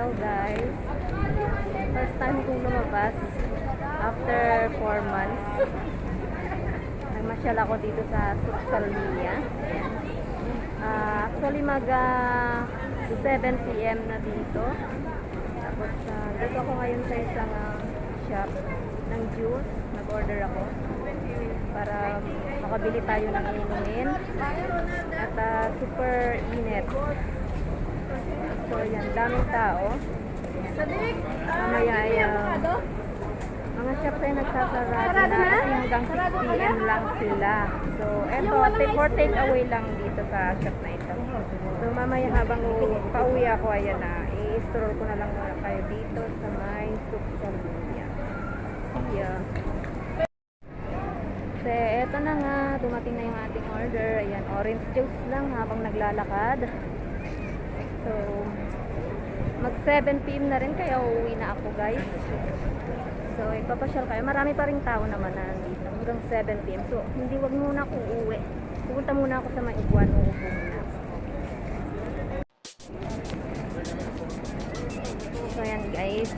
Hello guys. First time kong lumabas after 4 months. Nagmasyal ako dito sa Suxalmia. Actually mag 7 PM na dito. Tapos dito ako ngayon sa isang shop ng juice. Nag-order ako para makabili tayo ng inumin. At super init. So yan, daming tao. Mamaya ay mga shops ay nagsasarado na hanggang 6 PM lang sila. So eto, for take away lang dito sa shop na ito. So mamaya habang pauwi ako, ayan na, i-stroll ko na lang muna kayo dito sa may Suxalmia. Yeah. Kasi eto na nga, dumating na yung ating order. Ayan, orange juice lang habang naglalakad. So mag 7 PM na rin, kaya uuwi na ako guys. So ipapasyal kayo, marami pa ring tao naman na nandito hanggang 7 PM. So hindi, wag muna ako uuwi, pupunta muna ako sa may upuan, uupo muna. So ayan guys,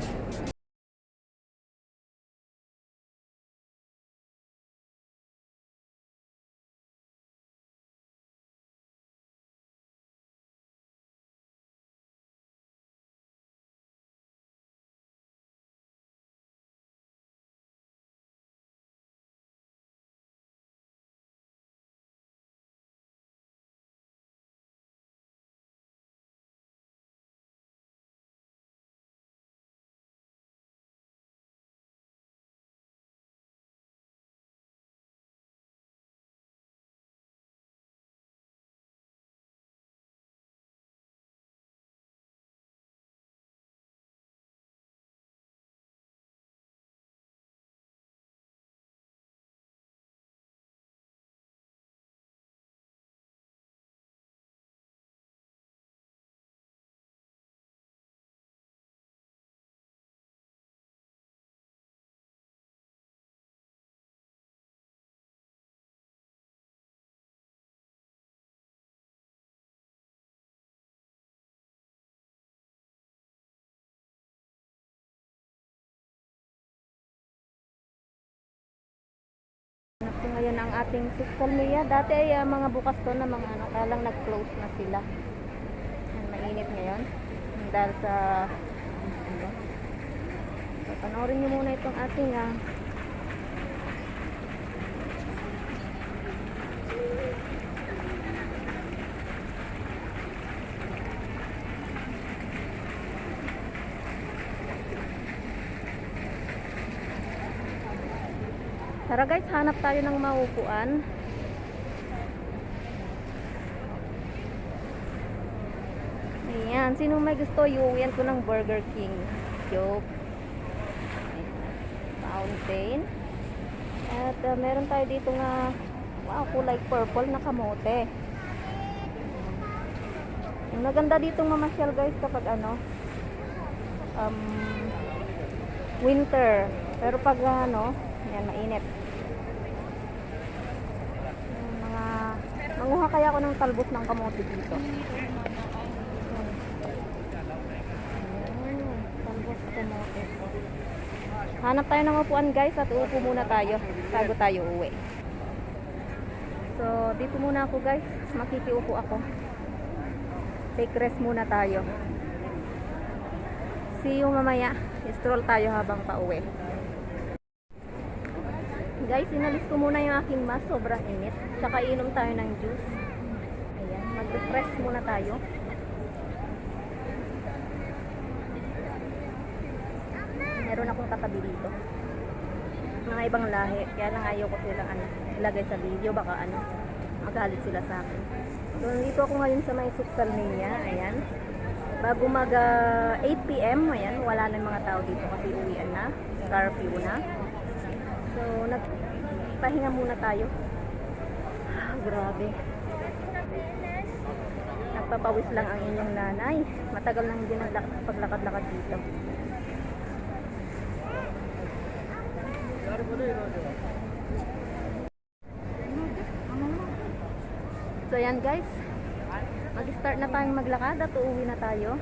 so ngayon ang ating Suxalmia. Dati ay mga bukas to na mga ano, kaya lang nag-close na sila. Mainit ngayon dahil sa ano. So panoorin nyo muna itong ating tara guys, hanap tayo ng maupuan. Ayan, sino may gusto, iuwian ko ng Burger King. Joke. Fountain. At meron tayo dito nga, wow, kulay purple na kamote. Ang maganda ditong mamasyal guys kapag ano, winter. Pero pag ano, yan, mainit. Manguha kaya ako ng talbos ng kamote dito. Talbos kamote. Hanap tayo ng upuan guys at uupo muna tayo bago tayo uwi. So dito muna ako guys, makikiupo ako. Take rest muna tayo. See you mamaya. Stroll tayo habang pauwi. Guys, inalis ko muna yung aking mask, sobrang init. Tsaka inom tayo ng juice. Ayan, mag-refresh muna tayo. Meron akong katabi dito. Mga ibang lahi, kaya lang ayaw ko silang ilagay sa video, baka magalit sila sa akin. So, nandito ako ngayon sa may Suxalmia. Ayan. Bago mag 8 PM, ayan, wala na yung mga tao dito kasi uwian na. Curfew na. So, nagpahinga muna tayo. Grabe. Nagpapawis lang ang inyong nanay. Matagal nang hindi paglakad-lakad dito. So, ayan guys. Mag-start na tayong maglakad at uuwi na tayo.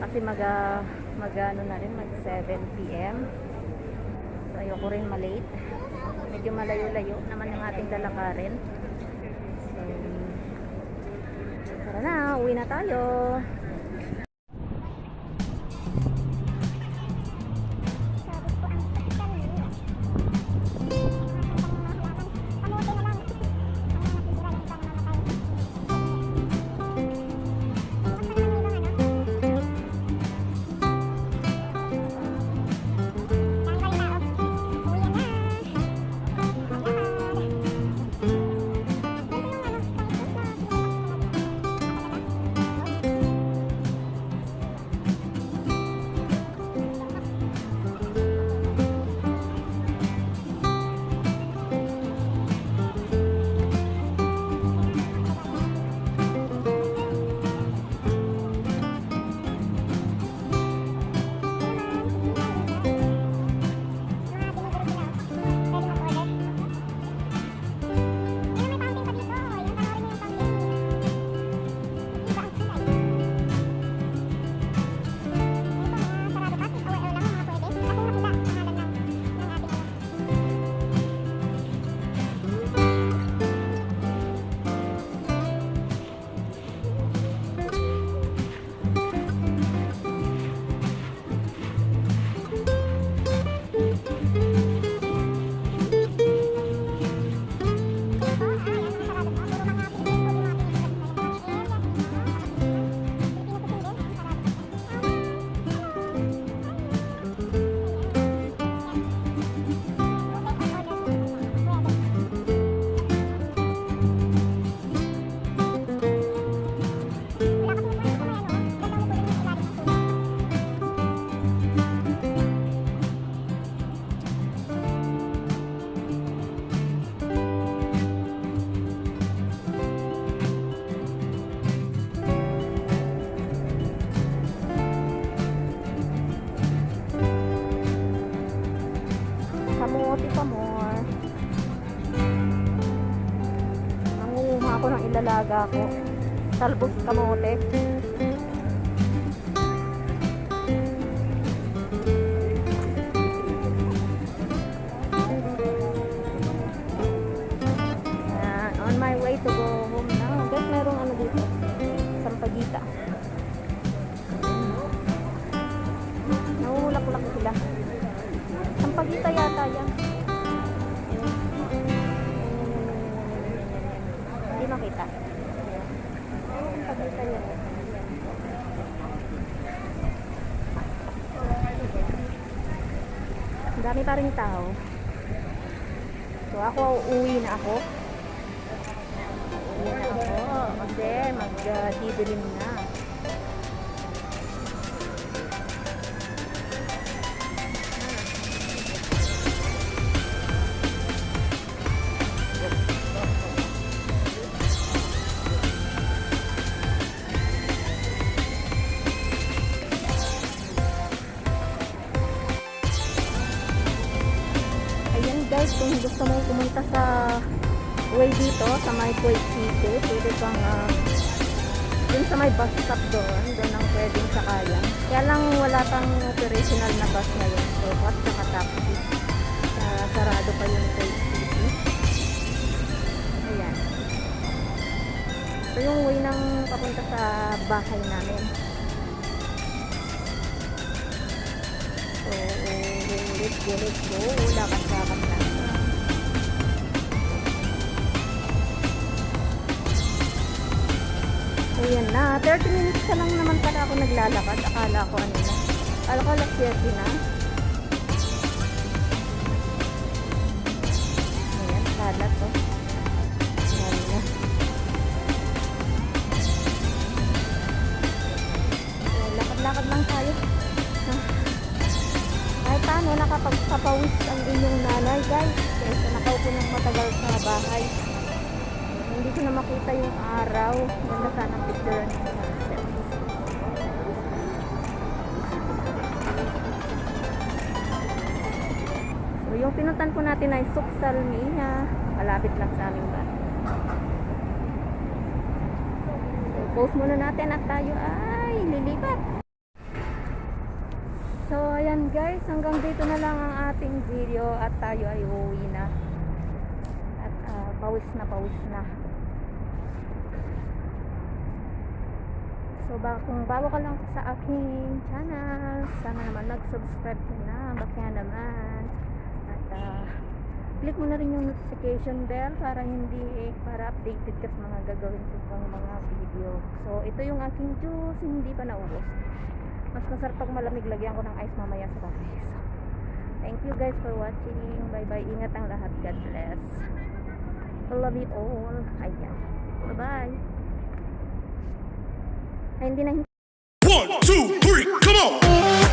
Kasi ano na rin, mag 7 p.m. So ayoko rin malate. Medyo malayo-layo naman yung ating lalakarin. So, tara na, uwi na tayo. Kamote pa more. Nangunguha ako ng ilalaga ko. Talbos kamote. Ayan, on my way to go home now. Guys, merong ano dito. Sampagita. Nangungulak-ulak sila. Sampagita yata yan. Hindi makita. Sampagita yan. Ang dami pa rin tao. So ako, uuwi na ako. Uuwi na ako. Kasi mag-didilim na. Guys, kung gusto mo pumunta sa way dito, sa may Kuwait City, pwede kang dun sa may bus stop doon ang pwedeng sakayan. Kaya lang wala pang operational na bus ngayon. So, at saka taxi. Sarado pa yung Kuwait City. Ayan. So, yung way ng papunta sa bahay namin. So, let's go. Lakad-lakad na. Ayan na. 30 minutes ka lang naman pala ako naglalakad. Akala ko ano na. Akala ko alas 7 na. Ayan, salat to. Ayan na. Lakad-lakad lang tayo. Kahit paano, nakapagpapawis ang inyong nanay, guys. Kasi nakaupo ng matagal sa bahay. Hindi ko na makita yung araw. Ganda sana ang picture ng sunset. So, yung pinuntan po natin ay Suksalmiha. Malapit lang sa aming bahay. So, post muna natin at tayo ay lilipat. guys, hanggang dito na lang ang ating video at tayo ay uuwi na. At pawis na pawis na. So kung bago ka lang sa aking channel, sana naman mag-subscribe ka na, bakya naman. At click mo na rin yung notification bell para updated ka sa mga gagawin ko pang mga video. So ito yung aking juice, hindi pa naubos. Mas masarap pag malamig, lagyan ko ng ice mamaya sa bahay. So, thank you guys for watching. Bye bye, ingat ang lahat, God bless. I love you all. Ayan, bye bye. Ay, hindi na. 1, 2, 3, come on!